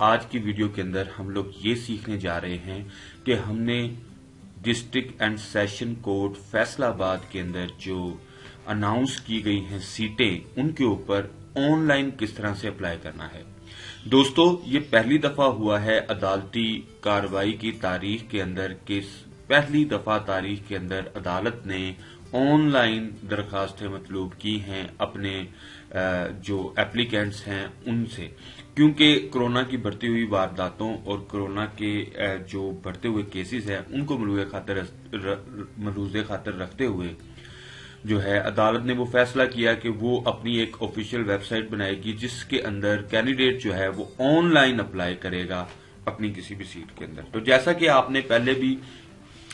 आज की वीडियो के अंदर हम लोग ये सीखने जा रहे हैं कि हमने district and session court Faisalabad के अंदर जो अनाउंस की गई हैं सीटें, उनके ऊपर ऑनलाइन किस तरह से अप्लाई करना है। दोस्तों, ये पहली दफा हुआ है अदालती कार्रवाई की तारीख के अंदर कि पहली दफा तारीख के अंदर अदालत ने ऑनलाइन दरखास्तें मतलूब की हैं अपने जो एप्लीकेंट्स हैं उनसे, क्योंकि कोरोना की बढ़ती हुई वारदातों और कोरोना के जो बढ़ते हुए केसेस हैं उनको मलूज़े खातर रखते हुए जो है अदालत ने वो फैसला किया कि वो अपनी एक ऑफिशियल वेबसाइट बनाएगी जिसके अंदर कैंडिडेट जो है वो ऑनलाइन अप्लाई करेगा अपनी किसी भी सीट के अंदर। तो जैसा कि आपने पहले भी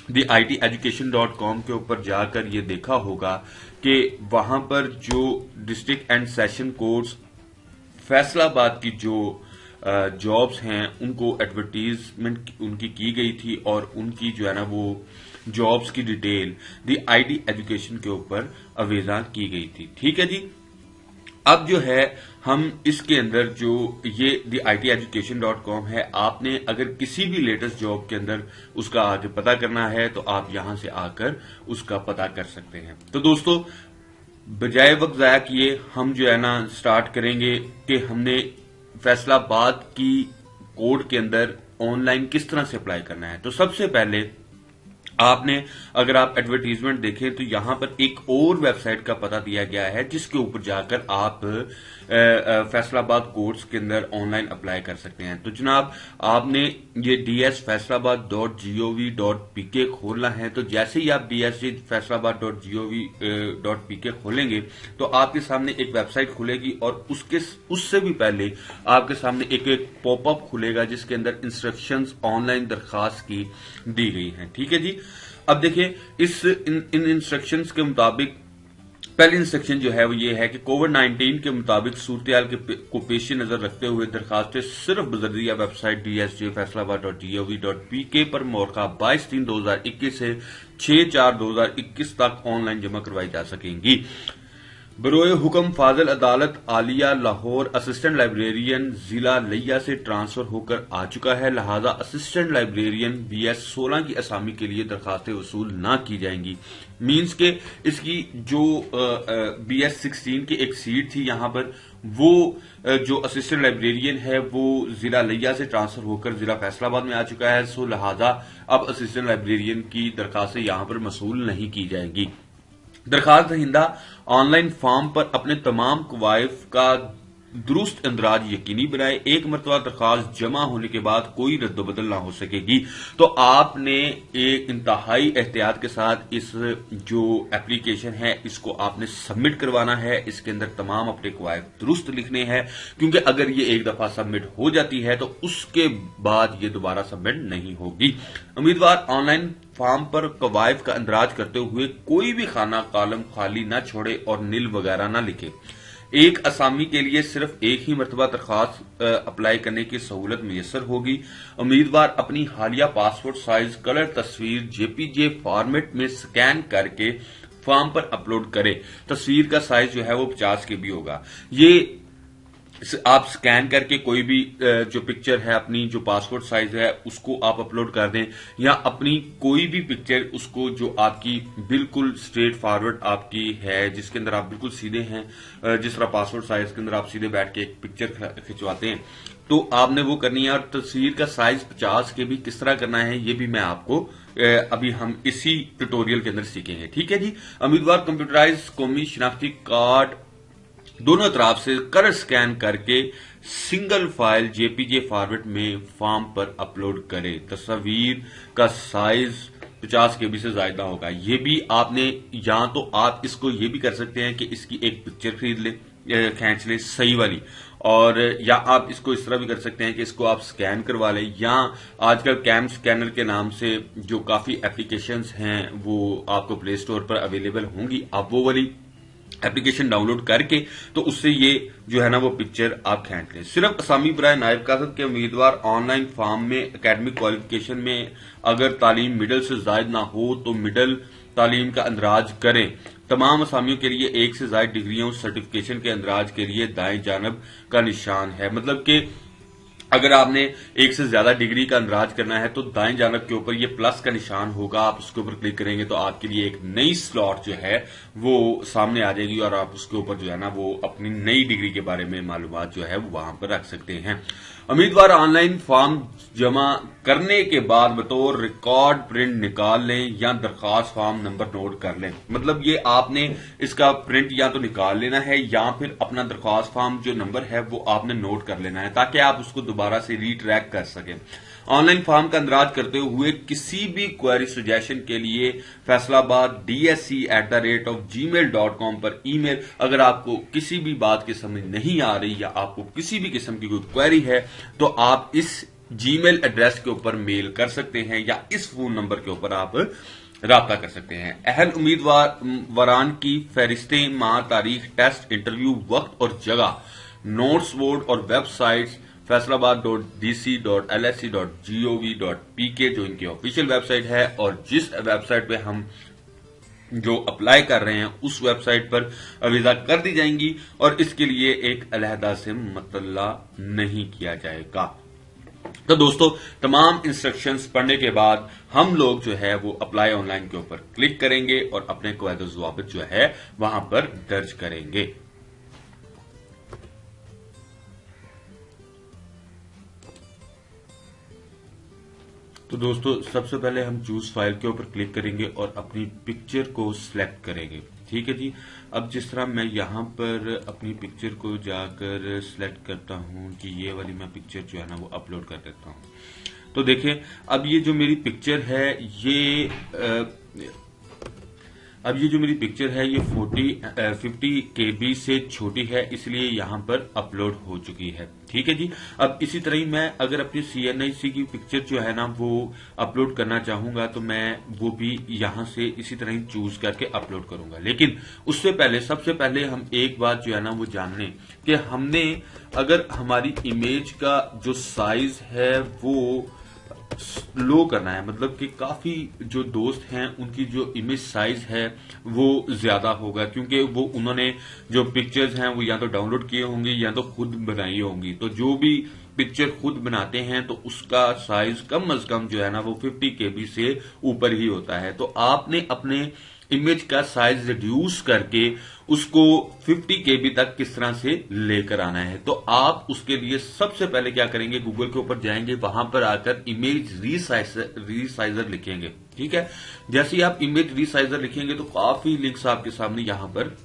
theITeducation.com के ऊपर जाकर ये देखा होगा कि वहां पर जो district and session courts Faisalabad की जो जॉब्स हैं उनको एडवर्टीजमेंट उनकी की गई थी और उनकी जो है ना वो जॉब्स की डिटेल दी एजुकेशन के ऊपर अवेजा की गई थी। ठीक है जी। अब जो है हम इसके अंदर जो ये theITeducation.com है, आपने अगर किसी भी लेटेस्ट जॉब के अंदर उसका आगे पता करना है तो आप यहां से आकर उसका पता कर सकते हैं। तो दोस्तों, बजाय वक्त जाया किए हम जो है ना स्टार्ट करेंगे कि हमने फैसलाबाद की कोर्ट के अंदर ऑनलाइन किस तरह से अप्लाई करना है। तो सबसे पहले आपने अगर आप एडवर्टीजमेंट देखें तो यहां पर एक और वेबसाइट का पता दिया गया है जिसके ऊपर जाकर आप फैसलाबाद कोर्ट्स के अंदर ऑनलाइन अप्लाई कर सकते हैं। तो जनाब, आपने ये dsfaisalabad.gov.pk खोलना है। तो जैसे ही आप dsfaisalabad.gov.pk खोलेंगे तो आपके सामने एक वेबसाइट खुलेगी और उससे भी पहले आपके सामने एक पॉपअप खुलेगा जिसके अंदर इंस्ट्रक्शंस ऑनलाइन दरखास्त की दी गई हैं। ठीक है जी। अब देखिए, इन इंस्ट्रक्शंस के मुताबिक पहली इंस्ट्रक्शन जो है वो ये है कि कोविड-19 के मुताबिक सूरत को पेश नजर रखते हुए दरखास्तें सिर्फ बजरिया वेबसाइट dsjfaisalabad.gov.pk पर मौका 22/3/2021 से 6/4/2021 तक ऑनलाइन जमा करवाई जा सकेंगी। बरोए हुक्म फाजिल अदालत आलिया लाहौर असिस्टेंट लाइब्रेरियन जिला लिया से ट्रांसफर होकर आ चुका है, लिहाजा असिस्टेंट लाइब्रेरियन BS 16 की असामी के लिए दरखास्तें वसूल ना की जाएंगी। मींस के इसकी जो BS 16 की एक सीट थी यहां पर, वो जो असिस्टेंट लाइब्रेरियन है वो जिला लिया से ट्रांसफर होकर जिला फैसलाबाद में आ चुका है। सो लिहाजा अब असिस्टेंट लाइब्रेरियन की दरखास्तें यहां पर वसूल नहीं की जाएंगी। दरखास्त दहिंदा ऑनलाइन फॉर्म पर अपने तमाम कवायफ का दुरुस्त अंदराज यकीनी बनाए। एक मरतबा दरखास्त जमा होने के बाद कोई रद्दबदल ना हो सकेगी। तो आपने एक इंतहाई एहतियात के साथ इस जो एप्लीकेशन है इसको आपने सबमिट करवाना है। इसके अंदर तमाम अपने कवायफ दुरुस्त लिखने हैं, क्योंकि अगर ये एक दफा सबमिट हो जाती है तो उसके बाद ये दोबारा सबमिट नहीं होगी। उम्मीदवार ऑनलाइन फॉर्म पर कवायफ का अंदराज करते हुए कोई भी खाना कॉलम खाली ना छोड़े और नील वगैरह ना लिखे। एक असामी के लिए सिर्फ एक ही मरतबा दरखास्त अप्लाई करने की सहूलत मुयसर होगी। उम्मीदवार अपनी हालिया पासपोर्ट साइज कलर तस्वीर JPG फॉर्मेट में स्कैन करके फॉर्म पर अपलोड करे। तस्वीर का साइज जो है वो 50 KB होगा। ये आप स्कैन करके कोई भी जो पिक्चर है अपनी जो पासपोर्ट साइज है उसको आप अपलोड कर दें, या अपनी कोई भी पिक्चर उसको जो आपकी बिल्कुल स्ट्रेट फॉरवर्ड आपकी है जिसके अंदर आप बिल्कुल सीधे हैं, जिस तरह पासपोर्ट साइज के अंदर आप सीधे बैठ के एक पिक्चर खिंचवाते हैं, तो आपने वो करनी है। और तस्वीर का साइज 50 KB किस तरह करना है ये भी मैं आपको अभी हम इसी ट्यूटोरियल के अंदर सीखेंगे। ठीक है जी। उम्मीदवार कंप्यूटराइज कौमी शनाख्ती कार्ड दोनों तरफ से कलर स्कैन करके सिंगल फाइल JPG फॉर्मेट में फॉर्म पर अपलोड करे। तस्वीर का साइज 50 KB से ज्यादा होगा। ये भी आपने, या तो आप इसको ये भी कर सकते हैं कि इसकी एक पिक्चर खरीद ले, खींच ले सही वाली, और या आप इसको इस तरह भी कर सकते हैं कि इसको आप स्कैन करवा लें, या आजकल कैम स्कैनर के नाम से जो काफी एप्लीकेशंस हैं वो आपको प्ले स्टोर पर अवेलेबल होंगी। आप वो वाली एप्लीकेशन डाउनलोड करके तो उससे ये जो है ना वो पिक्चर आप खींच लें। सिर्फ असामी बराए नायब कासद के उम्मीदवार ऑनलाइन फॉर्म में एकेडमिक क्वालिफिकेशन में अगर तालीम मिडल से जायद ना हो तो मिडल तालीम का अंदराज करें। तमाम असामियों के लिए एक से ज्यादा डिग्रियों सर्टिफिकेशन के अंदराज के लिए दाएं जानब का निशान है। मतलब कि अगर आपने एक से ज्यादा डिग्री का अंदराज करना है तो दाएं जानब के ऊपर ये प्लस का निशान होगा, आप उसके ऊपर क्लिक करेंगे तो आपके लिए एक नई स्लॉट जो है वो सामने आ जाएगी और आप उसके ऊपर जो है ना वो अपनी नई डिग्री के बारे में मालूमात जो है वो वहां पर रख सकते हैं। उम्मीदवार ऑनलाइन फॉर्म जमा करने के बाद बतौर रिकॉर्ड प्रिंट निकाल लें या दरखास्त फॉर्म नंबर नोट कर लें। मतलब ये आपने इसका प्रिंट या तो निकाल लेना है या फिर अपना दरखास्त फॉर्म जो नंबर है वो आपने नोट कर लेना है ताकि आप उसको दोबारा से रीट्रैक कर सकें। ऑनलाइन फॉर्म का अंदराज करते हुए किसी भी क्वेरी सजेशन के लिए फैसलाबाद dsc@gmail.com पर ईमेल। अगर आपको किसी भी बात की समझ नहीं आ रही या आपको किसी भी किस्म की कोई क्वेरी है तो आप इस जीमेल एड्रेस के ऊपर मेल कर सकते हैं या इस फोन नंबर के ऊपर आप राब्ता कर सकते हैं। अहल उम्मीदवारान की फहरिस्तें, माह, तारीख, टेस्ट, इंटरव्यू, वक्त और जगह, नोट्स बोर्ड और वेबसाइट्स faisalabad.dc.lsc.gov.pk जो इनकी ऑफिशियल वेबसाइट है और जिस वेबसाइट पे हम जो अप्लाई कर रहे हैं उस वेबसाइट पर वीजा कर दी जाएंगी और इसके लिए एक अलहदा से मतला नहीं किया जाएगा। तो दोस्तों, तमाम इंस्ट्रक्शंस पढ़ने के बाद हम लोग जो है वो अप्लाई ऑनलाइन के ऊपर क्लिक करेंगे और अपने कवायद ज़वाबित जो है वहां पर दर्ज करेंगे। तो दोस्तों, सबसे पहले हम चूज फाइल के ऊपर क्लिक करेंगे और अपनी पिक्चर को सिलेक्ट करेंगे। ठीक है जी। अब जिस तरह मैं यहां पर अपनी पिक्चर को जाकर सिलेक्ट करता हूं कि ये वाली मैं पिक्चर जो है ना वो अपलोड कर देता हूं। तो देखें, अब ये जो मेरी पिक्चर है ये ये 50 KB से छोटी है, इसलिए यहां पर अपलोड हो चुकी है। ठीक है जी। अब इसी तरह ही मैं अगर अपनी CNIC की पिक्चर जो है ना वो अपलोड करना चाहूंगा तो मैं वो भी यहां से इसी तरह ही चूज करके अपलोड करूंगा। लेकिन उससे पहले सबसे पहले हम एक बात जो है ना वो जान लें कि हमने अगर हमारी इमेज का जो साइज है वो लो करना है, मतलब कि काफी जो दोस्त हैं उनकी जो इमेज साइज है वो ज्यादा होगा क्योंकि वो उन्होंने जो पिक्चर्स हैं वो या तो डाउनलोड किए होंगे या तो खुद बनाई होंगी। तो जो भी पिक्चर खुद बनाते हैं तो उसका साइज कम अज कम जो है ना वो 50 KB से ऊपर ही होता है। तो आपने अपने इमेज का साइज रिड्यूस करके उसको 50 KB तक किस तरह से लेकर आना है, तो आप उसके लिए सबसे पहले क्या करेंगे, गूगल के ऊपर जाएंगे, वहां पर आकर इमेज रीसाइजर लिखेंगे। ठीक है। जैसे ही आप इमेज रीसाइजर लिखेंगे तो काफी लिंक्स आपके सामने यहां पर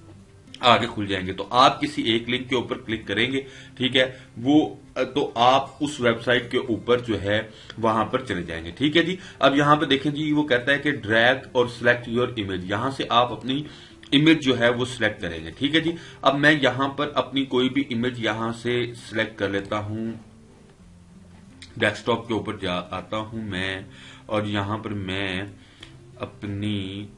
आगे खुल जाएंगे। तो आप किसी एक लिंक के ऊपर क्लिक करेंगे। ठीक है। तो आप उस वेबसाइट के ऊपर जो है वहां पर चले जाएंगे। ठीक है जी। अब यहां पे देखें जी, वो कहता है कि ड्रैग और सिलेक्ट योर इमेज, यहां से आप अपनी इमेज जो है वो सिलेक्ट करेंगे। ठीक है जी। अब मैं यहां पर अपनी कोई भी इमेज यहां से सिलेक्ट कर लेता हूं। डेस्कटॉप के ऊपर आता हूं मैं और यहां पर मैं अपनी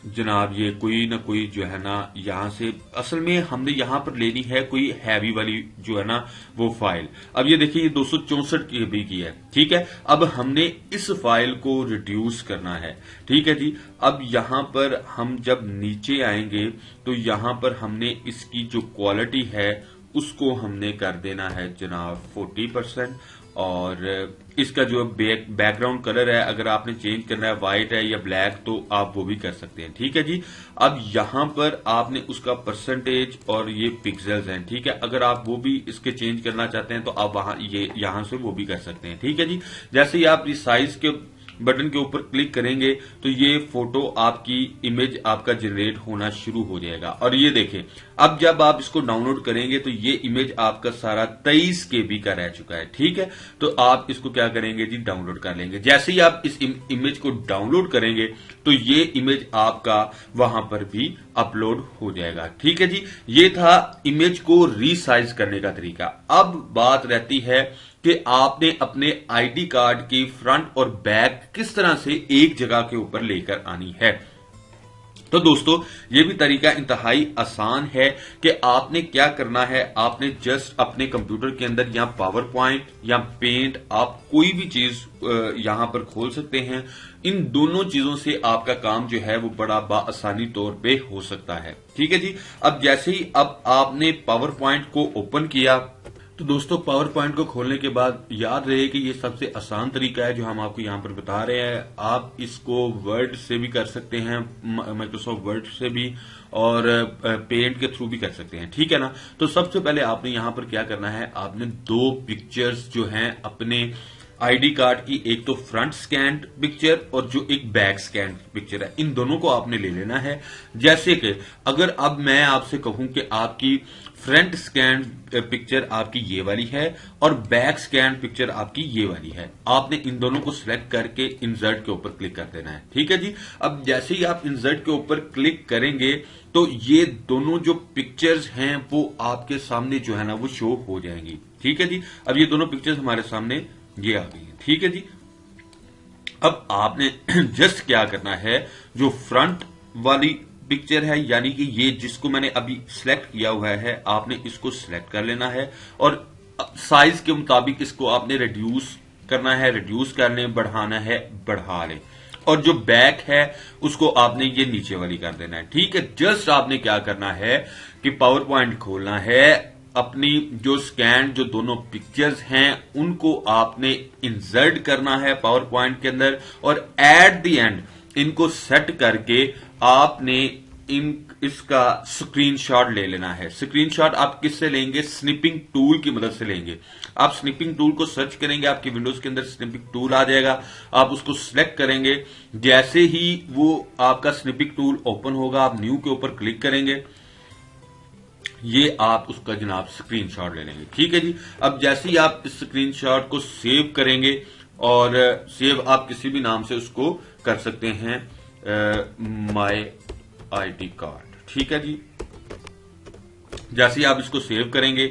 जनाब ये कोई ना कोई जो है ना यहां से, असल में हमने यहां पर लेनी है कोई हैवी वाली जो है ना वो फाइल। अब ये देखिए, ये 264 KB की है। ठीक है। अब हमने इस फाइल को रिड्यूस करना है। ठीक है जी। अब यहां पर हम जब नीचे आएंगे तो यहां पर हमने इसकी जो क्वालिटी है उसको हमने कर देना है जनाब 40%। और इसका जो बैकग्राउंड कलर है अगर आपने चेंज करना है व्हाइट है या ब्लैक तो आप वो भी कर सकते हैं। ठीक है जी। अब यहां पर आपने उसका परसेंटेज और ये पिक्सेल्स हैं। ठीक है। अगर आप वो भी इसके चेंज करना चाहते हैं तो आप यहां से वो भी कर सकते हैं। ठीक है जी। जैसे ही आप इस साइज के बटन के ऊपर क्लिक करेंगे तो ये फोटो आपकी इमेज आपका जनरेट होना शुरू हो जाएगा। और ये देखें, अब जब आप इसको डाउनलोड करेंगे तो ये इमेज आपका सारा 23 KB का रह चुका है। ठीक है। तो आप इसको क्या करेंगे जी, डाउनलोड कर लेंगे। जैसे ही आप इस इमेज को डाउनलोड करेंगे तो ये इमेज आपका वहां पर भी अपलोड हो जाएगा। ठीक है जी। ये था इमेज को रीसाइज करने का तरीका। अब बात रहती है कि आपने अपने ID कार्ड की फ्रंट और बैक किस तरह से एक जगह के ऊपर लेकर आनी है। तो दोस्तों, ये भी तरीका इंतहाई आसान है कि आपने क्या करना है, आपने जस्ट अपने कंप्यूटर के अंदर या पावर पॉइंट या पेंट, आप कोई भी चीज यहां पर खोल सकते हैं। इन दोनों चीजों से आपका काम जो है वो बड़ा आसानी तौर पे हो सकता है। ठीक है जी। अब जैसे ही अब आपने पावर पॉइंट को ओपन किया तो दोस्तों पावर पॉइंट को खोलने के बाद याद रहे कि ये सबसे आसान तरीका है जो हम आपको यहाँ पर बता रहे हैं। आप इसको वर्ड से भी कर सकते हैं, माइक्रोसॉफ्ट वर्ड से भी, और पेंट के थ्रू भी कर सकते हैं, ठीक है ना। तो सबसे पहले आपने यहाँ पर क्या करना है, आपने दो पिक्चर्स जो हैं अपने आईडी कार्ड की, एक तो फ्रंट स्कैन पिक्चर और जो एक बैक स्कैन पिक्चर है, इन दोनों को आपने ले लेना है। जैसे कि अगर अब मैं आपसे कहूं कि आपकी फ्रंट स्कैन पिक्चर आपकी ये वाली है और बैक स्कैन पिक्चर आपकी ये वाली है, आपने इन दोनों को सिलेक्ट करके इंसर्ट के ऊपर क्लिक कर देना है, ठीक है जी। अब जैसे ही आप इंसर्ट के ऊपर क्लिक करेंगे तो ये दोनों जो पिक्चर्स हैं वो आपके सामने जो है ना वो शो हो जाएंगी, ठीक है जी। अब ये दोनों पिक्चर्स हमारे सामने ये आ गई है, ठीक है जी। अब आपने जस्ट क्या करना है, जो फ्रंट वाली पिक्चर है यानी कि ये जिसको मैंने अभी सिलेक्ट किया हुआ है, आपने इसको सिलेक्ट कर लेना है और साइज के मुताबिक इसको आपने रिड्यूस करना है, रिड्यूस करने, बढ़ाना है, बढ़ा ले। और जो बैक है उसको आपने ये नीचे वाली कर देना है, ठीक है। जस्ट आपने क्या करना है कि पावर पॉइंट खोलना है, अपनी जो स्कैन जो दोनों पिक्चर्स हैं उनको आपने इंसर्ट करना है पावर पॉइंट के अंदर, और एट द एंड इनको सेट करके आपने इसका स्क्रीनशॉट ले लेना है। स्क्रीनशॉट आप किससे लेंगे, स्निपिंग टूल की मदद से लेंगे। आप स्निपिंग टूल को सर्च करेंगे, आपकी विंडोज के अंदर स्निपिंग टूल आ जाएगा, आप उसको सिलेक्ट करेंगे। जैसे ही वो आपका स्निपिंग टूल ओपन होगा, आप न्यू के ऊपर क्लिक करेंगे, ये आप उसका जनाब स्क्रीनशॉट ले लेंगे, ठीक है जी। अब जैसे ही आप इस स्क्रीनशॉट को सेव करेंगे, और सेव आप किसी भी नाम से उसको कर सकते हैं, माय आईडी कार्ड, ठीक है जी। जैसे ही आप इसको सेव करेंगे,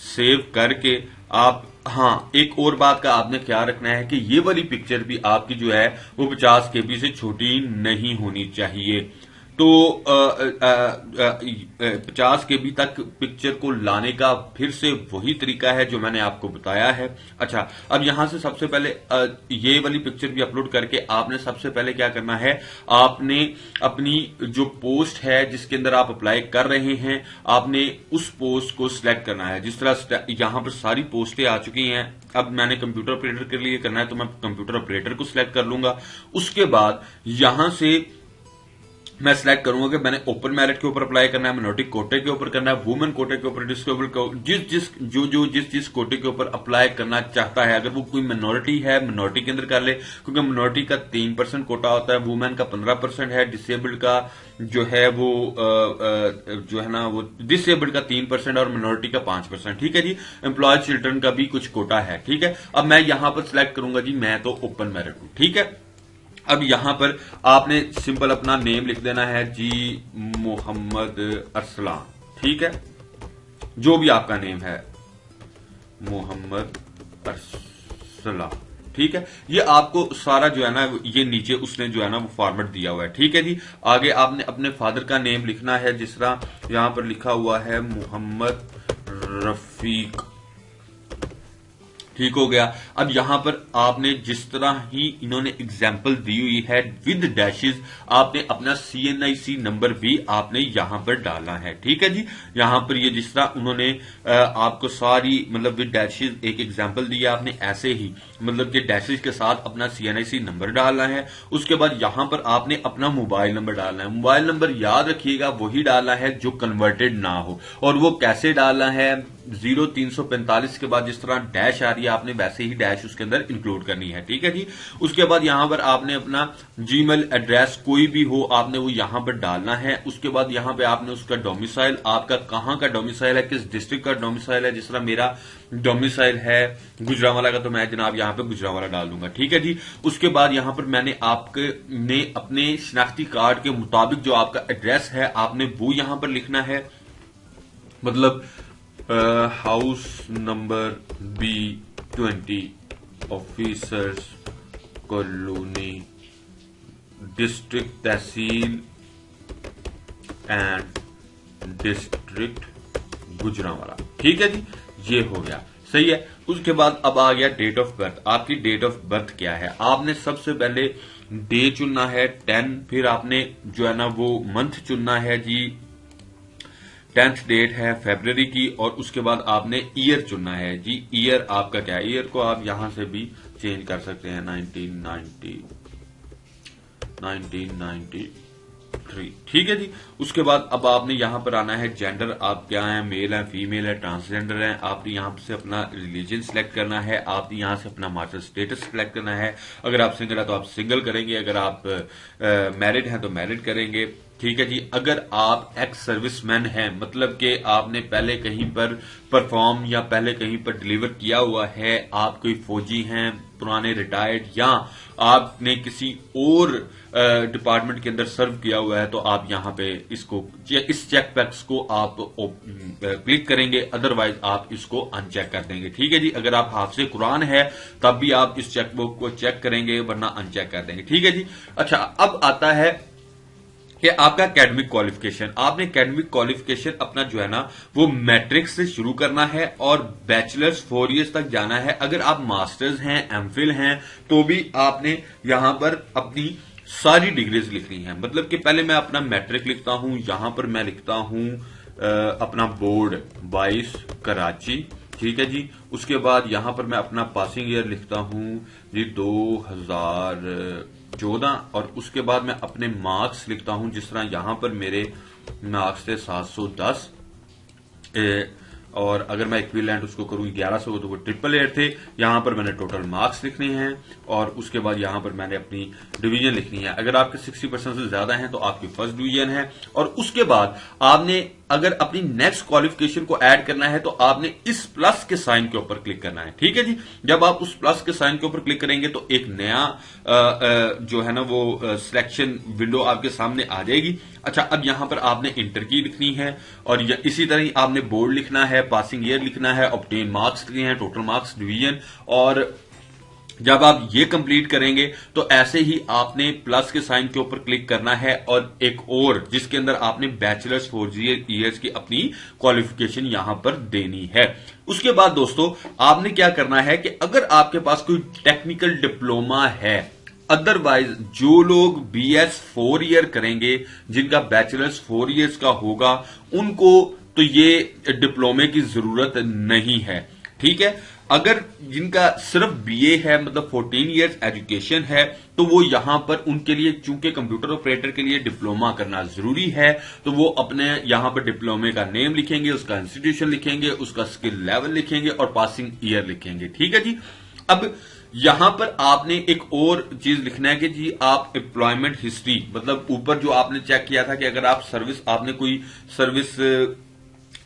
सेव करके आप, हाँ एक और बात का आपने ख्याल रखना है कि ये वाली पिक्चर भी आपकी जो है वो 50 KB से छोटी नहीं होनी चाहिए। तो 50 KB तक पिक्चर को लाने का फिर से वही तरीका है जो मैंने आपको बताया है। अच्छा, अब यहां से सबसे पहले ये वाली पिक्चर भी अपलोड करके आपने सबसे पहले क्या करना है, आपने अपनी जो पोस्ट है जिसके अंदर आप अप्लाई कर रहे हैं, आपने उस पोस्ट को सिलेक्ट करना है। जिस तरह यहां पर सारी पोस्टें आ चुकी हैं, अब मैंने कंप्यूटर ऑपरेटर के लिए करना है तो मैं कंप्यूटर ऑपरेटर को सिलेक्ट कर लूंगा। उसके बाद यहां से मैं सिलेक्ट करूंगा कि मैंने ओपन मेरिट के ऊपर अप्लाई करना है, मिनोरिटी कोटे के ऊपर करना है, वुमेन कोटे के ऊपर, डिसेबल जिस कोटे के ऊपर अप्लाई करना चाहता है। अगर वो कोई मिनोरिटी है, मिनोरिटी के अंदर कर ले, क्योंकि मिनोरिटी का 3% कोटा होता है, वुमेन का 15% है, डिसेबल्ड का जो है वो जो है ना वो डिसेबल्ड का 3% और मिनोरिटी का 5%, ठीक है जी। एम्प्लॉय चिल्ड्रन का भी कुछ कोटा है, ठीक है। अब मैं यहां पर सिलेक्ट करूंगा जी, मैं तो ओपन मेरिट हूं, ठीक है। अब यहां पर आपने सिंपल अपना नेम लिख देना है जी, मोहम्मद अरसलान, ठीक है। जो भी आपका नेम है, मोहम्मद अरसलान, ठीक है। ये आपको सारा जो है ना ये नीचे उसने जो है ना वो फॉर्मेट दिया हुआ है, ठीक है जी। आगे आपने अपने फादर का नेम लिखना है, जिस तरह यहां पर लिखा हुआ है मोहम्मद रफीक, ठीक हो गया। अब यहां पर आपने जिस तरह ही इन्होंने एग्जाम्पल दी हुई है विद डैशेस, आपने अपना CNIC नंबर भी आपने यहां पर डालना है, ठीक है जी। यहां पर ये जिस तरह उन्होंने आपको सारी मतलब विद डैशेस एक एग्जाम्पल दिया, आपने ऐसे ही मतलब कि डैशेस के साथ अपना CNIC नंबर डालना है। उसके बाद यहां पर आपने अपना मोबाइल नंबर डालना है। मोबाइल नंबर याद रखिएगा वही डालना है जो कन्वर्टेड ना हो, और वो कैसे डालना है, 0345 के बाद जिस तरह डैश आ रही है आपने वैसे ही डैश उसके अंदर इंक्लूड करनी है, ठीक है जी। उसके बाद यहां पर आपने अपना जीमेल एड्रेस कोई भी हो आपने वो यहां पर डालना है। उसके बाद यहां पे आपने उसका डोमिसाइल, आपका कहां का डोमिसाइल है, किस डिस्ट्रिक्ट का डोमिसाइल है। जिस तरह मेरा डोमिसाइल है गुजरांवाला का, तो मैं जनाब यहां पे गुजरांवाला डाल दूंगा, ठीक है जी। उसके बाद यहां पर मैंने आपके ने अपने शिनाख्ती कार्ड के मुताबिक जो आपका एड्रेस है आपने वो यहां पर लिखना है, मतलब house number B20 officers colony, district tehsil and district Gujranwala, ठीक है जी। ये हो गया, सही है। उसके बाद अब आ गया डेट ऑफ बर्थ। आपकी डेट ऑफ बर्थ क्या है, आपने सबसे पहले डे चुनना है 10, फिर आपने जो है ना वो मंथ चुनना है जी 10th डेट है फरवरी की, और उसके बाद आपने ईयर चुनना है जी। ईयर आपका क्या है, ईयर को आप यहां से भी चेंज कर सकते हैं, 1993, ठीक है जी। उसके बाद अब आपने यहां पर आना है, जेंडर आप क्या है, मेल है, फीमेल है, ट्रांसजेंडर है। आपने यहां से अपना रिलीजन सिलेक्ट करना है, आपने यहां से अपना मैरिटल स्टेटस सिलेक्ट करना है। अगर आप सिंगल है तो आप सिंगल करेंगे, अगर आप मैरिड हैं तो मैरिड करेंगे, ठीक है जी। अगर आप एक्स सर्विसमैन हैं, मतलब कि आपने पहले कहीं पर परफॉर्म या पहले कहीं पर डिलीवर किया हुआ है, आप कोई फौजी हैं, पुराने रिटायर्ड, या आपने किसी और डिपार्टमेंट के अंदर सर्व किया हुआ है, तो आप यहां पे इसको इस चेक बॉक्स को आप क्लिक करेंगे, अदरवाइज आप इसको अनचेक कर देंगे, ठीक है जी। अगर आप हाफिज़े कुरान है तब भी आप इस चेकबुक को चेक करेंगे, वरना अनचेक कर देंगे, ठीक है जी। अच्छा, अब आता है कि आपका एकेडमिक क्वालिफिकेशन। आपने एकेडमिक क्वालिफिकेशन अपना जो है ना वो मैट्रिक से शुरू करना है और बैचलर्स 4 इयर्स तक जाना है। अगर आप मास्टर्स हैं, एमफिल हैं, तो भी आपने यहां पर अपनी सारी डिग्रीज लिखनी है। मतलब कि पहले मैं अपना मैट्रिक लिखता हूं, यहां पर मैं लिखता हूं अपना बोर्ड 22 कराची, ठीक है जी। उसके बाद यहां पर मैं अपना पासिंग ईयर लिखता हूं जी 2014, और उसके बाद मैं अपने मार्क्स लिखता हूं, जिस तरह यहां पर मेरे मार्क्स थे 710, और अगर मैं इक्विवेलेंट उसको करूं 1100 तो वो 888 थे। यहां पर मैंने टोटल मार्क्स लिखने हैं, और उसके बाद यहां पर मैंने अपनी डिवीजन लिखनी है। अगर आपके 60% से ज्यादा हैं तो आपकी फर्स्ट डिवीजन है, और उसके बाद आपने अगर अपनी नेक्स्ट क्वालिफिकेशन को ऐड करना है तो आपने इस प्लस के साइन के ऊपर क्लिक करना है, ठीक है जी। जब आप उस प्लस के साइन के ऊपर क्लिक करेंगे तो एक नया जो है ना वो सिलेक्शन विंडो आपके सामने आ जाएगी। अच्छा, अब यहां पर आपने इंटर की लिखनी है, और इसी तरह ही आपने बोर्ड लिखना है, पासिंग ईयर लिखना है, ऑब्टेन मार्क्स लिखने हैं, टोटल मार्क्स, डिवीजन। और जब आप ये कंप्लीट करेंगे तो ऐसे ही आपने प्लस के साइन के ऊपर क्लिक करना है, और एक और जिसके अंदर आपने बैचलर्स 4 इयर्स की अपनी क्वालिफिकेशन यहां पर देनी है। उसके बाद दोस्तों आपने क्या करना है कि अगर आपके पास कोई टेक्निकल डिप्लोमा है, अदरवाइज जो लोग BS 4 ईयर करेंगे, जिनका बैचलर्स 4 इयर्स का होगा, उनको तो ये डिप्लोमे की जरूरत नहीं है, ठीक है। अगर जिनका सिर्फ BA है, मतलब 14 इयर्स एजुकेशन है, तो वो यहां पर उनके लिए, चूंकि कंप्यूटर ऑपरेटर के लिए डिप्लोमा करना जरूरी है, तो वो अपने यहां पर डिप्लोमे का नेम लिखेंगे, उसका इंस्टीट्यूशन लिखेंगे, उसका स्किल लेवल लिखेंगे और पासिंग ईयर लिखेंगे, ठीक है जी। अब यहां पर आपने एक और चीज लिखना है कि जी आप एम्प्लॉयमेंट हिस्ट्री, मतलब ऊपर जो आपने चेक किया था कि अगर आप सर्विस, आपने कोई सर्विस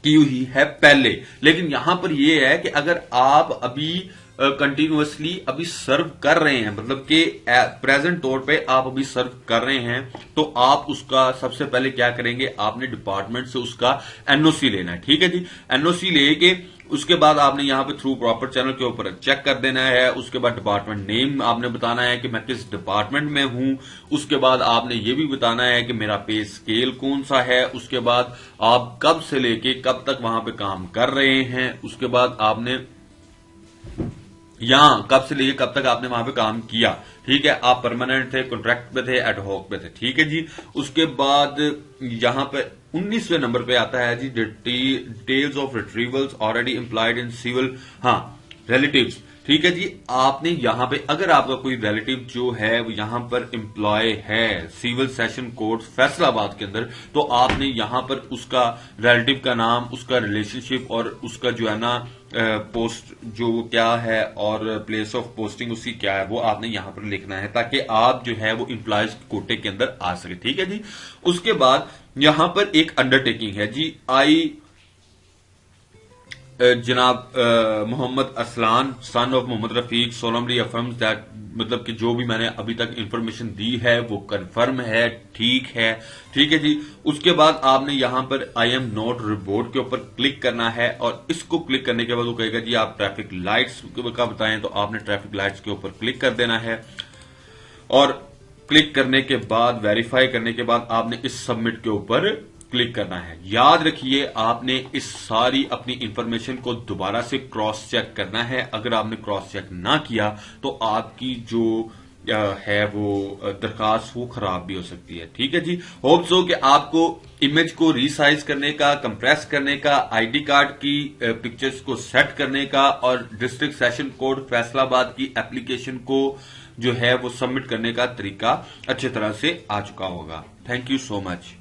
की हुई है पहले, लेकिन यहां पर यह है कि अगर आप अभी कंटिन्यूअसली अभी सर्व कर रहे हैं, मतलब कि प्रेजेंट तौर पे आप अभी सर्व कर रहे हैं, तो आप उसका सबसे पहले क्या करेंगे, आपने डिपार्टमेंट से उसका NOC लेना है, ठीक है जी। NOC लेके उसके बाद आपने यहां पे थ्रू प्रॉपर चैनल के ऊपर चेक कर देना है। उसके बाद डिपार्टमेंट नेम आपने बताना है कि मैं किस डिपार्टमेंट में हूं। उसके बाद आपने ये भी बताना है कि मेरा पे स्केल कौन सा है। उसके बाद आप कब से लेके कब तक वहां पे काम कर रहे हैं। उसके बाद आपने यहां कब से लेके कब तक आपने वहां पे काम किया, ठीक है। आप परमानेंट थे, कॉन्ट्रैक्ट पे थे, एडहॉक पे थे, ठीक है जी। उसके बाद यहां पे 19वें नंबर पे आता है जी details of retrievals already employed in civil, हाँ, रिलेटिव्स, ठीक है जी। आपने यहां पे अगर आपका कोई रिलेटिव जो है वो यहां पर एम्प्लॉय है सिविल सेशन कोर्ट फैसलाबाद के अंदर, तो आपने यहां पर उसका रिलेटिव का नाम, उसका रिलेशनशिप और उसका जो है ना पोस्ट जो क्या है और प्लेस ऑफ पोस्टिंग उसकी क्या है, वो आपने यहां पर लिखना है, ताकि आप जो है वो एम्प्लॉयज कोटे के अंदर आ सके, ठीक है जी। उसके बाद यहां पर एक अंडरटेकिंग है जी, जनाब Mohammad Aslan son of Mohammad Rafiq solemnly affirms that, मतलब कि जो भी मैंने अभी तक इंफॉर्मेशन दी है वो कंफर्म है, ठीक है, ठीक है जी। उसके बाद आपने यहां पर आई एम नॉट रिपोर्ट के ऊपर क्लिक करना है, और इसको क्लिक करने के बाद वो कहेगा जी आप ट्रैफिक लाइट्स का बताएं, तो आपने ट्रैफिक लाइट्स के ऊपर क्लिक कर देना है, और क्लिक करने के बाद वेरीफाई करने के बाद आपने इस सबमिट के ऊपर क्लिक करना है। याद रखिए आपने इस सारी अपनी इंफॉर्मेशन को दोबारा से क्रॉस चेक करना है। अगर आपने क्रॉस चेक ना किया तो आपकी जो है वो दरखास्त वो खराब भी हो सकती है। ठीक है जी, होप सो कि आपको इमेज को रीसाइज करने का, कंप्रेस करने का, आईडी कार्ड की पिक्चर्स को सेट करने का और डिस्ट्रिक्ट सेशन कोर्ट फैसलाबाद की एप्लीकेशन को जो है वो सबमिट करने का तरीका अच्छी तरह से आ चुका होगा। Thank you so much.